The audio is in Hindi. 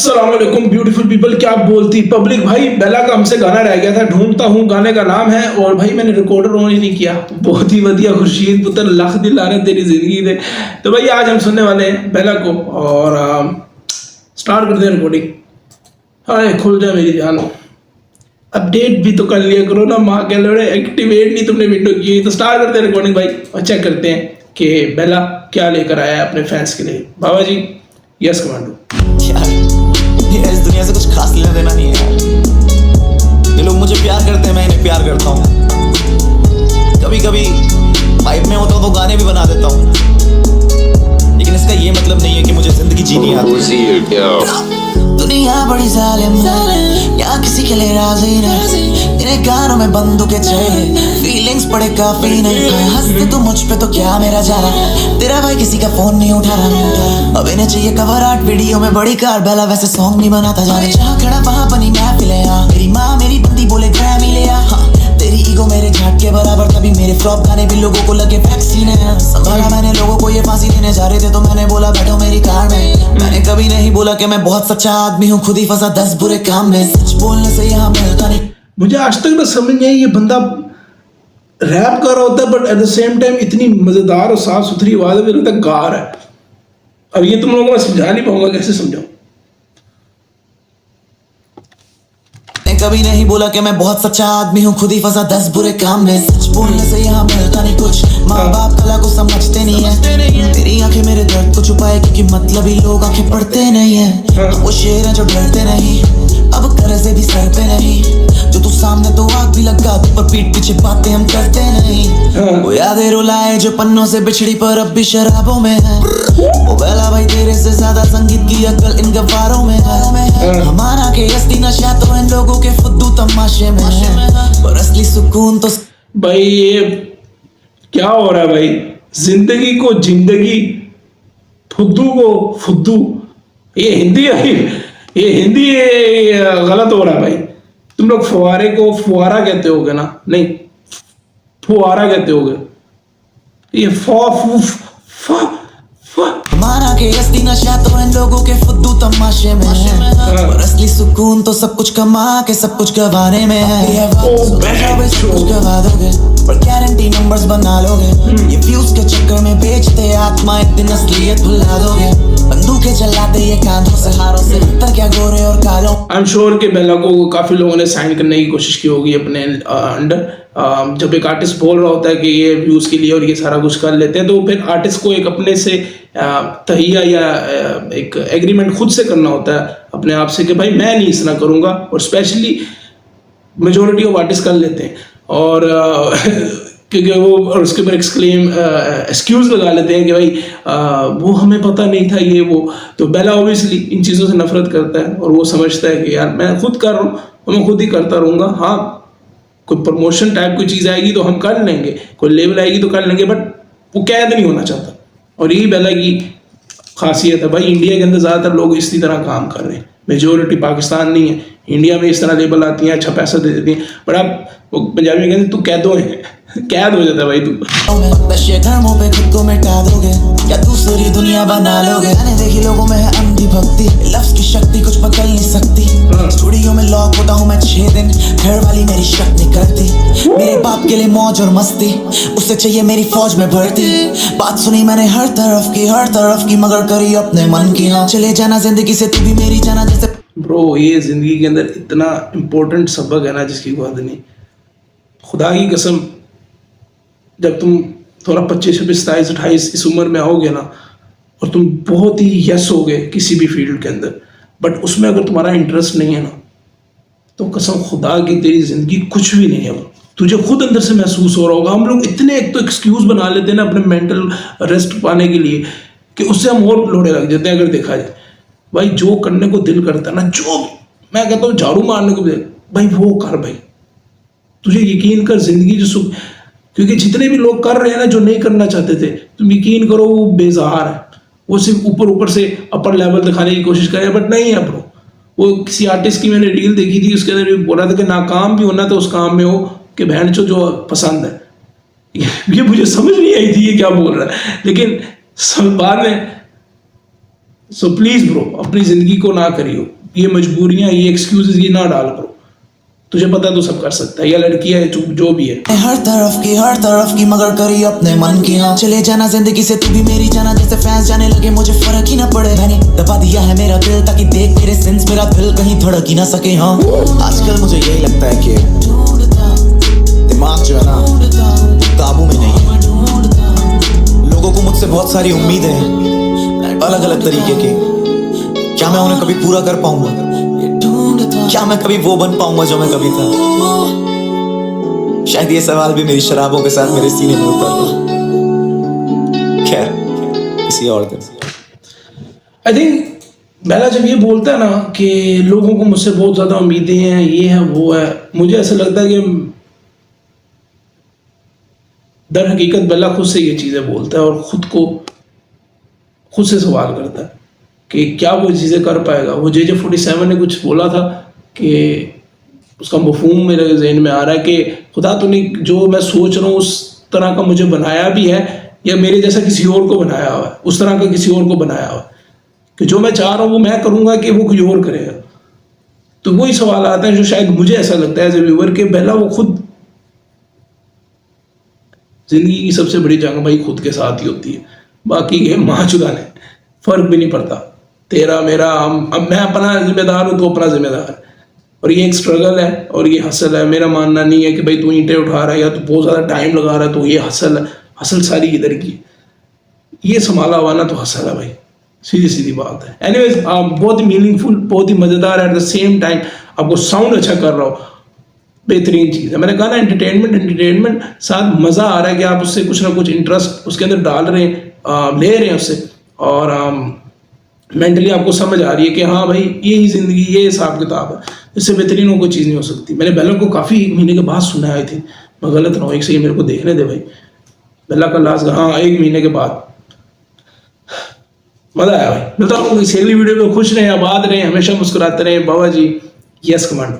अस्सलाम वालेकुम ब्यूटीफुल पीपल। क्या बोलती पब्लिक। भाई बेला का हमसे गाना रह गया था, ढूंढता हूँ गाने का नाम है, और भाई मैंने रिकॉर्डर ऑन ही नहीं किया। बहुत ही बढ़िया खुर्शीद पुत्र लख दिल लाने तेरी जिंदगी दे। तो भाई आज हम सुनने वाले हैं बेला को और स्टार्ट करते हैं रिकॉर्डिंग। हाय खुल जा मेरी जान, अपडेट भी तो कर लिया करो ना माँ के लोड़े, एक्टिवेट नहीं तुमने विंडो की। तो स्टार्ट करते हैं रिकॉर्डिंग भाई और चेक करते हैं कि बेला क्या लेकर आया है अपने फैंस के लिए। बाबा जी यस कमांडो। यार इस दुनिया से कुछ खास लेना देना नहीं है यार। ये लोग मुझे प्यार करते हैं, मैं इन्हें प्यार करता हूँ। कभी कभी वाइब में होता हूँ तो गाने भी बना देता हूँ, लेकिन इसका ये मतलब नहीं है कि मुझे जिंदगी जीनी आती। दुनिया बड़ी जालिम है, यहाँ किसी के लिए राजी नहीं। तेरे गानों में बंदूकें चाहिए, फीलिंग्स पड़े काफी नहीं। हंसते तू मुझ पे तो क्या मेरा जा रहा, तेरा भाई किसी का फोन नहीं उठा रहा। अब इन्हें चाहिए कवर आर्ट वीडियो में बड़ी कार, बेला वैसे सॉन्ग नहीं बनाता जाने। जहाँ खड़ा वहाँ बनी महफिलें, मेरी माँ मेरी बंदी बोले ग्रैमी ले आ। तेरी ईगो मेरे झाट के बराबर, तभी मेरे फ्लॉप गाने भी लोगों को लगे वैक्सीन है। संभाला मैंने लोगों को, ये फांसी देने जा रहे थे तो मैंने बोला बैठो मेरी कार में। मैंने कभी नहीं बोला कि मैं बहुत सच्चा आदमी हूँ, खुद ही फंसा 10 बुरे काम में। सच बोलने से यहाँ मिलता नहीं। मुझे आज तक ना समझ नहीं आई ये बंदा रैप कर रहा होता है, but at the same time इतनी मजेदार और साफ सुथरी आवाज में लगता है गा रहा है। अब ये तुम लोगों को मैं समझा नहीं पाऊंगा, कैसे समझाऊं। कभी नहीं बोला कि मैं बहुत सच्चा आदमी हूँ, खुद ही फंसा 10 बुरे काम में। सच बोलने से यहाँ मिलता नहीं कुछ, माँ बाप कला को समझते नहीं है। तेरी आंखें मेरे दर्द को छुपाए क्योंकि मतलबी लोग आंखें पढ़ते नहीं है। वो शेर हैं जो डरते नहीं, अब कर्जे भी सर पे नहीं। जो तू सामने तो आग भी लगा, पर पीठ पीछे बातें हम करते नहीं। वो यादें रुलाए जो पन्नों से बिछड़ी पर अब भी शराबों में है। वो बेला भाई तेरे से ज्यादा संगीत की अक्ल इन गवारों में है। हमारा के असली नशा तो इन लोगों के फुद्दू तमाशे में है, पर असली सुकून तो भाई ये क्या हो रहा है भाई। जिंदगी को जिंदगी, फुद्दू को फुद्दू। ये हिंदी गलत हो रहा है भाई। तुम लोग फुहारे को फुहारा कहते होगे ना, नहीं फुहारा कहते होगे। ये हमारा के असली नशा तो इन लोगों के फुद्दू तमाशे में है, और असली सुकून तो सब कुछ कमा के सब कुछ गवाने में है। सब कुछ गवा दोगे पर गारंटी नंबर्स बना लोगे। ये व्यूज के चक्कर में बेचते आत्मा, एक दिन असलियत भुला दोगे। बंदूकें चलाते ये कांधों से हारों से, उत्तर क्या गोरे और कालों। आई एम श्योर कि बेला को काफी लोगों ने साइन करने की कोशिश की होगी अपने अंडर। जब एक आर्टिस्ट बोल रहा होता है कि ये व्यूज के लिए और ये सारा कुछ कर लेते हैं, तो फिर आर्टिस्ट को एक अपने से तहिया या एक एग्रीमेंट खुद से करना होता है अपने आप से कि भाई मैं नहीं इस तरह करूँगा। और स्पेशली मेजोरिटी ऑफ आर्टिस्ट कर लेते हैं, और क्योंकि वो और उसके ऊपर एक्सक्यूज लगा लेते हैं कि भाई वो हमें पता नहीं था ये वो। तो बेला ऑब्वियसली इन चीज़ों से नफरत करता है, और वो समझता है कि यार मैं खुद कर रहा हूँ और मैं खुद ही करता रहूँगा। हाँ कोई प्रमोशन टाइप कोई चीज़ आएगी तो हम कर लेंगे, कोई लेवल आएगी तो कर लेंगे, बट वो कैद नहीं होना चाहता। और यही बेला की खासियत है भाई। इंडिया के अंदर ज़्यादातर लोग इसी तरह काम कर रहे हैं, मेजोरिटी पाकिस्तान नहीं है। इंडिया में इस तरह लेबल आती हैं, अच्छा पैसा दे देती हैं, बट आप वो पंजाबी में कहते तू कैदों है कैद हो जाता है भाई तू। नशे धर्मों पे खुद को मिटा दोगे या दूसरी दुनिया बना लोगे। मैंने देखी लोगों में है अंधी भक्ति, लफ्ज की शक्ति कुछ बदल नहीं सकती। स्टूडियो में लॉक होता हूँ मैं 6 दिन, घर वाली मेरी शक नहीं करती। मेरे बाप के लिए मौज और मस्ती, उससे चाहिए मेरी फौज में भर्ती। बात सुनी मैंने हर तरफ की, मगर करी अपने मन की। हाँ चले जाना जिंदगी से, तू भी मेरी जाना जैसे। ब्रो ये जिंदगी के अंदर इतना इम्पोर्टेंट सबक है ना जिसकी कोई हद नहीं। खुदा की कसम, जब तुम थोड़ा 25, 26, 27, 28 इस उम्र में आओगे ना, और तुम बहुत ही यस होगे किसी भी फील्ड के अंदर, बट उसमें अगर तुम्हारा इंटरेस्ट नहीं है ना, तो कसम खुदा की तेरी जिंदगी कुछ भी नहीं है। वो तुझे खुद अंदर से महसूस हो रहा होगा। हम लोग इतने एक तो एक्सक्यूज बना लेते हैं ना अपने मेंटल रेस्ट पाने के लिए, कि उससे हम और लोड़े लग जाते हैं। अगर देखा जाए भाई, जो करने को दिल करता है ना, जो मैं कहता हूँ झाड़ू मारने को दिल, भाई वो कर भाई। तुझे यकीन कर जिंदगी जो सुख, क्योंकि जितने भी लोग कर रहे हैं ना जो नहीं करना चाहते थे, तुम यकीन करो वो बेजार है। वो सिर्फ ऊपर से अपर लेवल दिखाने की कोशिश करे, बट नहीं है ब्रो। वो किसी आर्टिस्ट की मैंने रील देखी थी, उसके अंदर भी बोला था कि नाकाम भी होना तो उस काम में हो कि बहन जो पसंद है। ये मुझे समझ नहीं आई थी ये क्या बोल रहा है, लेकिन बाद में सो प्लीज ब्रो अपनी जिंदगी को ना करियो, ये मजबूरियां, ये एक्सक्यूजेस ये ना डाल करो। तुझे पता है तू सब कर सकता है, या लड़की है जो भी है। हर तरफ की मगर करी अपने मन की। हाँ चले जाना जिंदगी से तू भी मेरी जाना, जैसे फैंस जाने लगे मुझे फर्क ही ना पड़े। मैंने दबा दिया है मेरा दिल ताकि देख तेरे सिंस मेरा दिल कहीं धड़क ही ना सके। हाँ आजकल मुझे यही लगता है कि दिमाग जो है ना काबू में नहीं है। लोगों को मुझसे बहुत सारी उम्मीदें हैं अलग अलग तरीके की, क्या मैं उन्हें कभी पूरा कर पाऊंगा? क्या मैं कभी वो बन पाऊंगा जो मैं कभी था? शायद ये सवाल भी मेरी शराबों के साथ मेरे सीने में उतर गया। खैर किसी और दिन। आई थिंक बेला जब ये बोलता है ना कि लोगों को मुझसे बहुत ज़्यादा उम्मीदें हैं, ये है वो है, मुझे ऐसा लगता है कि दर हकीकत बेला खुद से ये चीज़ें बोलता है और खुद से सवाल करता है कि क्या वो चीज़ें कर पाएगा। वो JJ47 ने कुछ बोला था कि उसका मफहूम मेरे जहन में आ रहा है कि खुदा तूने जो मैं सोच रहा हूँ उस तरह का मुझे बनाया भी है, या मेरे जैसा किसी और को बनाया हुआ है, उस तरह का किसी और को बनाया हुआ है कि जो मैं चाह रहा हूँ वो मैं करूँगा कि वो कोई और करेगा। तो वही सवाल आता है जो शायद मुझे ऐसा लगता है एज ए व्यूअर कि बेला वो खुद जिंदगी की सबसे बड़ी जंग भाई खुद के साथ ही होती है, बाकी गेम माँ चुदाने फर्क भी नहीं पड़ता। तेरा मेरा अब मैं अपना जिम्मेदार हूँ तो अपना जिम्मेदार है, और ये एक स्ट्रगल है और ये हसल है। मेरा मानना नहीं है कि भाई तू ईंटें उठा रहा है या तू बहुत ज़्यादा टाइम लगा रहा है तो ये हसल है। हसल सारी इधर की, ये संभाला हुआ ना तो हसल है भाई, सीधी सीधी बात है। एनीवेज बहुत ही मीनिंगफुल, बहुत ही मज़ेदार, एट द सेम टाइम आपको साउंड अच्छा कर रहा हो, बेहतरीन चीज़ है। मैंने कहा ना एंटरटेनमेंट साथ मज़ा आ रहा है कि आप उससे कुछ ना कुछ इंटरेस्ट उसके अंदर डाल रहे हैं, ले रहे हैं उससे, और मेंटली आपको समझ आ रही है कि हाँ भाई यही ज़िंदगी, ये हिसाब किताब है, इससे बेहतरीन और कोई चीज़ नहीं हो सकती। मैंने बेला को काफ़ी 1 महीने के बाद सुना आई थी, मैं गलत ना हूँ, एक से मेरे को देखने दे भाई। बेला का लास्ट हाँ 1 महीने के बाद मज़ा आया भाई। मिलता हूँ किसी अगली वीडियो में। खुश रहें, आबाद रहें, हमेशा मुस्कुराते रहें। बाबा जी यस कमांडो।